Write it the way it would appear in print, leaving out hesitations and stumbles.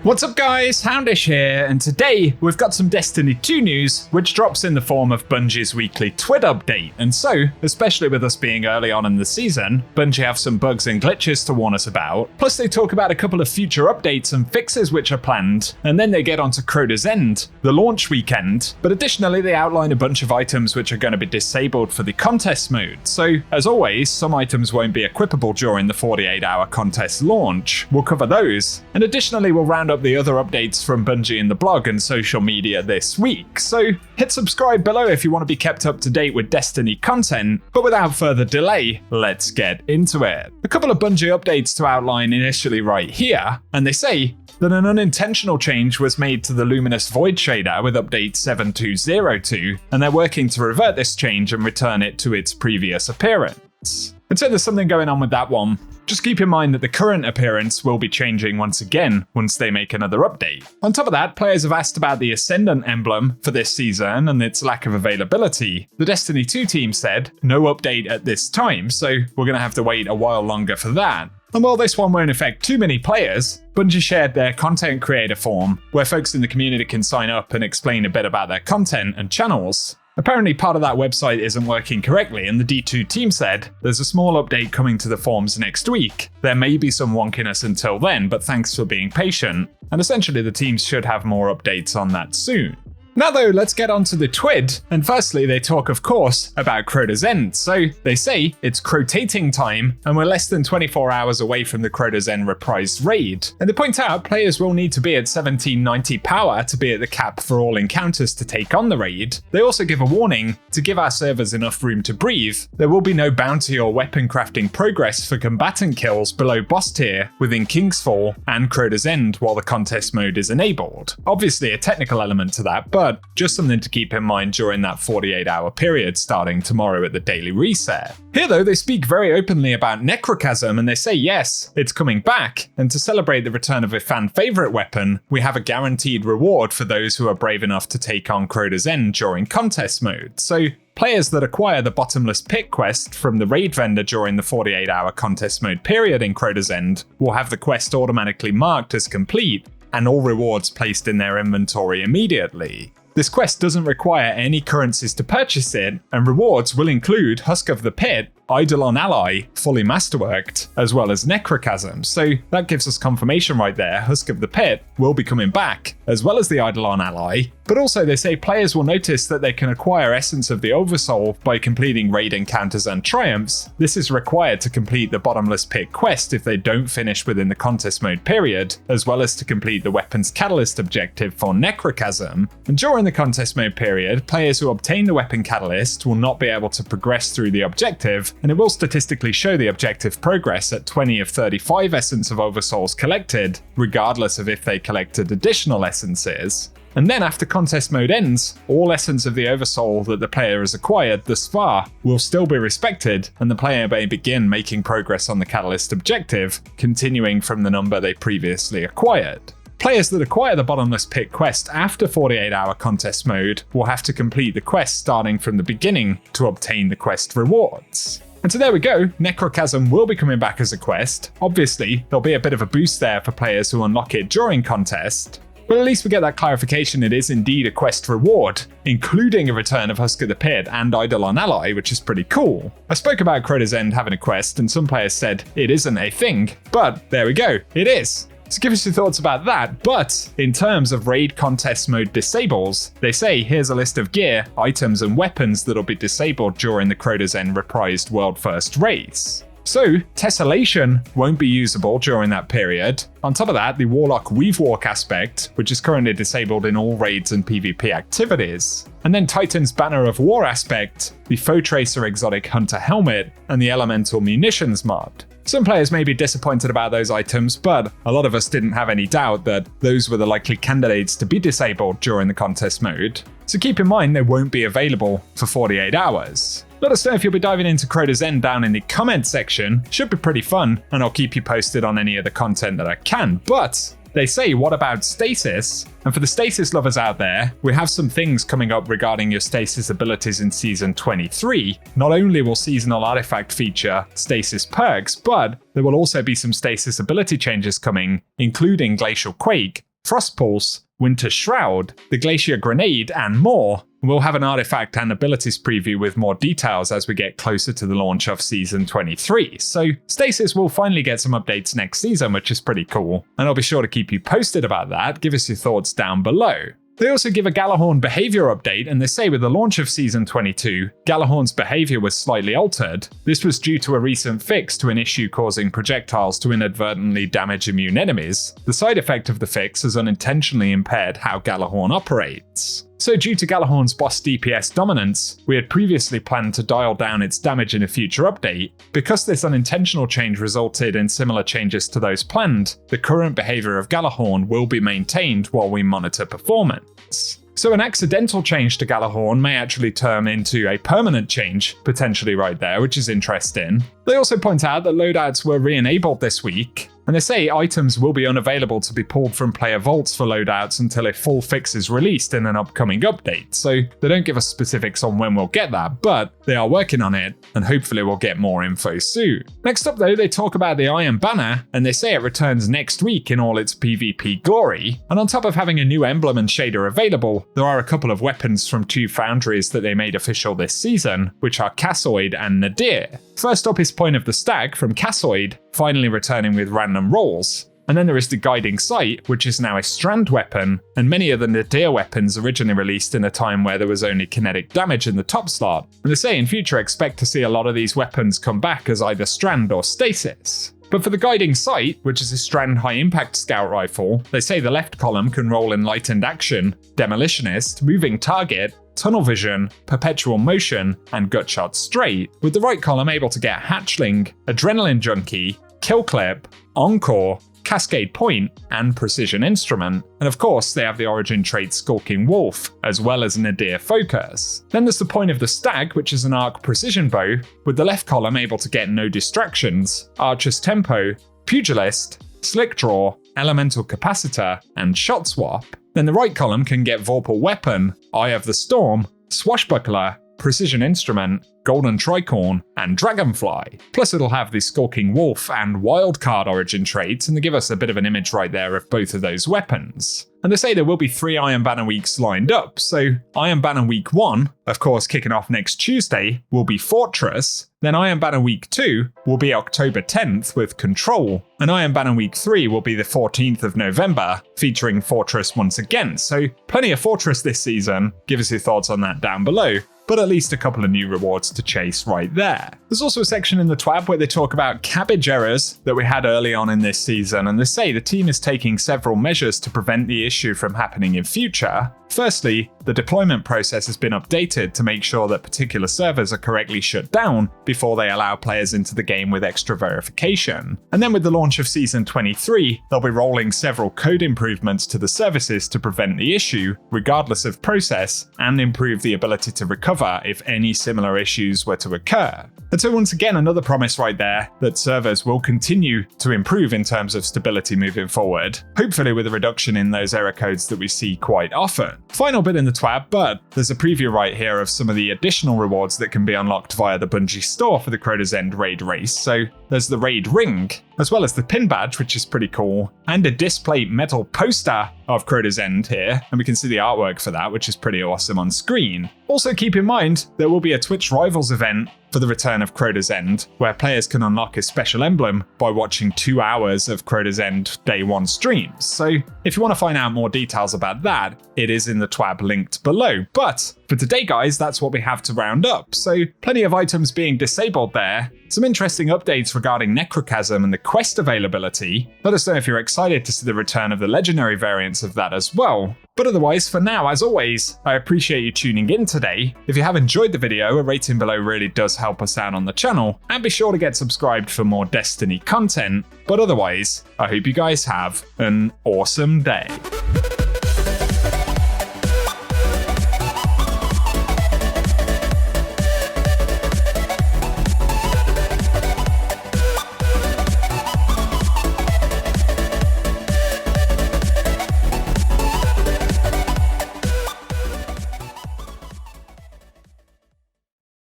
What's up guys, Houndish here, and today we've got some Destiny 2 news, which drops in the form of Bungie's weekly TWID update. And so, especially with us being early on in the season, Bungie have some bugs and glitches to warn us about, plus they talk about a couple of future updates and fixes which are planned, and then they get onto Crota's End, the launch weekend, but additionally they outline a bunch of items which are going to be disabled for the contest mode. So, as always, some items won't be equipable during the 48-hour contest launch. We'll cover those, and additionally we'll round up the other updates from Bungie in the blog and social media this week. So hit subscribe below if you want to be kept up to date with Destiny content, but without further delay, let's get into it. A couple of Bungie updates to outline initially right here, and they say that an unintentional change was made to the Luminous Void shader with update 7202, and they're working to revert this change and return it to its previous appearance. And so there's something going on with that one. Just keep in mind that the current appearance will be changing once again once they make another update. On top of that, players have asked about the Ascendant emblem for this season and its lack of availability. The Destiny 2 team said, no update at this time, so we're going to have to wait a while longer for that. And while this one won't affect too many players, Bungie shared their content creator form, where folks in the community can sign up and explain a bit about their content and channels. Apparently part of that website isn't working correctly, and the D2 team said, there's a small update coming to the forums next week. There may be some wonkiness until then, but thanks for being patient. And essentially the teams should have more updates on that soon. Now though, let's get on to the TWID, and firstly they talk of course about Crota's End. So they say it's Crotating time, and we're less than 24 hours away from the Crota's End reprised raid. And they point out players will need to be at 1790 power to be at the cap for all encounters to take on the raid. They also give a warning to give our servers enough room to breathe. There will be no bounty or weapon crafting progress for combatant kills below boss tier within Kingsfall and Crota's End while the contest mode is enabled. Obviously a technical element to that, but just something to keep in mind during that 48-hour period starting tomorrow at the daily reset. Here though, they speak very openly about Necrochasm, and they say yes, it's coming back, and to celebrate the return of a fan favourite weapon, we have a guaranteed reward for those who are brave enough to take on Crota's End during contest mode. So players that acquire the Bottomless Pit quest from the raid vendor during the 48-hour contest mode period in Crota's End will have the quest automatically marked as complete, and all rewards placed in their inventory immediately. This quest doesn't require any currencies to purchase it, and rewards will include Husk of the Pit, Eidolon Ally, fully masterworked, as well as Necrochasm. So that gives us confirmation right there, Husk of the Pit will be coming back, as well as the Eidolon Ally. But also they say players will notice that they can acquire Essence of the Oversoul by completing raid encounters and triumphs. This is required to complete the Bottomless Pit quest if they don't finish within the contest mode period, as well as to complete the Weapons Catalyst objective for Necrochasm. And during the contest mode period, players who obtain the Weapon Catalyst will not be able to progress through the objective, and it will statistically show the objective progress at 20 of 35 Essence of Oversouls collected, regardless of if they collected additional essences. And then after contest mode ends, all Essence of the Oversoul that the player has acquired thus far will still be respected, and the player may begin making progress on the Catalyst objective, continuing from the number they previously acquired. Players that acquire the Bottomless Pit quest after 48-hour contest mode will have to complete the quest starting from the beginning to obtain the quest rewards. And so there we go, Necrochasm will be coming back as a quest. Obviously, there'll be a bit of a boost there for players who unlock it during contest, but at least we get that clarification it is indeed a quest reward, including a return of Husk of the Pit and Eidolon Ally, which is pretty cool. I spoke about Crota's End having a quest, and some players said it isn't a thing, but there we go, it is. So give us your thoughts about that, but in terms of raid contest mode disables, they say here's a list of gear, items and weapons that'll be disabled during the Crota's End reprised World First race. So, Tessellation won't be usable during that period. On top of that, the Warlock Weavewalk aspect, which is currently disabled in all raids and PvP activities. And then Titan's Banner of War aspect, the Foe Tracer Exotic Hunter Helmet, and the Elemental Munitions mod. Some players may be disappointed about those items, but a lot of us didn't have any doubt that those were the likely candidates to be disabled during the contest mode. So keep in mind they won't be available for 48 hours. Let us know if you'll be diving into Crota's End down in the comment section. Should be pretty fun, and I'll keep you posted on any of the content that I can. But they say, what about Stasis? And for the Stasis lovers out there, we have some things coming up regarding your Stasis abilities in Season 23. Not only will Seasonal Artifact feature Stasis perks, but there will also be some Stasis ability changes coming, including Glacial Quake, Frost Pulse, Winter Shroud, the Glacier Grenade, and more. We'll have an artifact and abilities preview with more details as we get closer to the launch of Season 23, so Stasis will finally get some updates next season, which is pretty cool, and I'll be sure to keep you posted about that. Give us your thoughts down below. They also give a Gjallarhorn behavior update, and they say with the launch of Season 22, Gjallarhorn's behavior was slightly altered. This was due to a recent fix to an issue causing projectiles to inadvertently damage immune enemies. The side effect of the fix has unintentionally impaired how Gjallarhorn operates. So due to Gjallarhorn's boss DPS dominance, we had previously planned to dial down its damage in a future update. Because this unintentional change resulted in similar changes to those planned, the current behavior of Gjallarhorn will be maintained while we monitor performance. So an accidental change to Gjallarhorn may actually turn into a permanent change, potentially right there, which is interesting. They also point out that loadouts were re-enabled this week, and they say items will be unavailable to be pulled from player vaults for loadouts until a full fix is released in an upcoming update, so they don't give us specifics on when we'll get that, but they are working on it, and hopefully we'll get more info soon. Next up though, they talk about the Iron Banner, and they say it returns next week in all its PvP glory, and on top of having a new emblem and shader available, there are a couple of weapons from 2 foundries that they made official this season, which are Kassoid and Nadir. First up is Point of the Stag from Kassoid, finally returning with random rolls. And then there is the Guiding Sight, which is now a strand weapon, and many of the Nadir weapons originally released in a time where there was only kinetic damage in the top slot. And they say in future expect to see a lot of these weapons come back as either strand or stasis. But for the Guiding Sight, which is a strand high-impact scout rifle, they say the left column can roll Enlightened Action, Demolitionist, Moving Target, Tunnel Vision, Perpetual Motion, and Gutshot Straight, with the right column able to get Hatchling, Adrenaline Junkie, Kill Clip, Encore, Cascade Point, and Precision Instrument. And of course, they have the origin trait Skulking Wolf, as well as Nadir Focus. Then there's the Point of the Stag, which is an arc precision bow, with the left column able to get No Distractions, Archer's Tempo, Pugilist, Slick Draw, Elemental Capacitor, and Shot Swap. Then the right column can get Vorpal Weapon, Eye of the Storm, Swashbuckler, Precision Instrument, Golden Tricorn, and Dragonfly. Plus it'll have the Skulking Wolf and Wildcard origin traits, and they give us a bit of an image right there of both of those weapons. And they say there will be 3 Iron Banner weeks lined up, so Iron Banner Week 1, of course kicking off next Tuesday, will be Fortress, then Iron Banner Week 2 will be October 10th with Control, and Iron Banner Week 3 will be the 14th of November, featuring Fortress once again, so plenty of Fortress this season. Give us your thoughts on that down below. But at least a couple of new rewards to chase right there. There's also a section in the TWAB where they talk about cabbage errors that we had early on in this season, and they say the team is taking several measures to prevent the issue from happening in future. Firstly, the deployment process has been updated to make sure that particular servers are correctly shut down before they allow players into the game with extra verification. And then with the launch of Season 23, they'll be rolling several code improvements to the services to prevent the issue, regardless of process, and improve the ability to recover if any similar issues were to occur. And so once again, another promise right there that servers will continue to improve in terms of stability moving forward, hopefully with a reduction in those error codes that we see quite often. Final bit in the TWAB, but there's a preview right here of some of the additional rewards that can be unlocked via the Bungie store for the Crota's End raid race. So there's the raid ring, as well as the pin badge, which is pretty cool, and a display metal poster of Crota's End here, and we can see the artwork for that, which is pretty awesome on screen. Also keep in mind, there will be a Twitch Rivals event for the return of Crota's End, where players can unlock a special emblem by watching 2 hours of Crota's End Day 1 streams. So if you want to find out more details about that, it is in the TWAB linked below. But for today, guys, that's what we have to round up. So plenty of items being disabled there, some interesting updates regarding Necrochasm and the quest availability. Let us know if you're excited to see the return of the legendary variants of that as well. But otherwise, for now, as always, I appreciate you tuning in today. If you have enjoyed the video, a rating below really does help us out on the channel, and be sure to get subscribed for more Destiny content. But otherwise, I hope you guys have an awesome day.